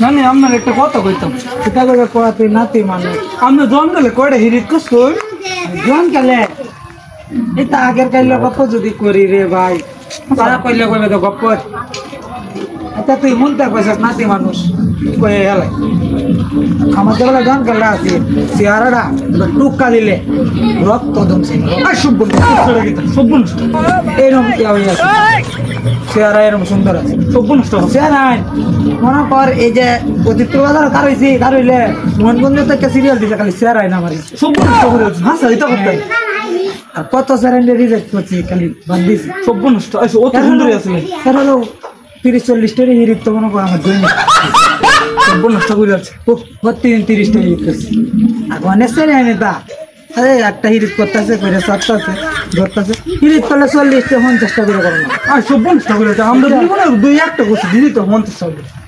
নানি আমার একটা কথা কইতাম সেটা করে কোয়াতে নাতি মানুষ আমরা জঙ্গলে কয়টা হিরিত করছো জঙ্গলে এটা আগের কাইলে গপ্প যদি করি রে ভাই তারা কইলে কইবে তো গপ্প এটা তুই মনটা কইছিস নাতি মানুষ কয়ে এলাই আমাদের বেলা জঙ্গলে আছে চেহারাটা টুকা দিলে রক্ত দমছে আর সব এরকম কি হয়ে আছে চেহারা এরকম সুন্দর আছে সব নষ্ট চেহারা মনে কর এই যে অতিরিক্ত বাজার কার হয়েছে কার হইলে মোহনগঞ্জ থেকে সিরিয়াল দিছে খালি চেহারা না আমার সব নষ্ট করে হাসা এটা করতে আর কত স্যারেন্ডে রিজেক্ট করছি খালি বাদ দিছি সব নষ্ট আছে অত সুন্দর আছে স্যার হলো 30-40 টাকা হিরিত তো মনে কর আমার দৈনিক সব নষ্ট করে যাচ্ছে প্রতি 30 টাকা হিরিত করছি আর অনেক স্যারে আমি তা আরে একটা হিরিত করতেছে করে সাতটাছে ধরতেছে হিরিত করলে 40 টাকা 50 টাকা করে করো না আর সব নষ্ট করে আমরা দুই একটা করছি দিদি তো 50 টাকা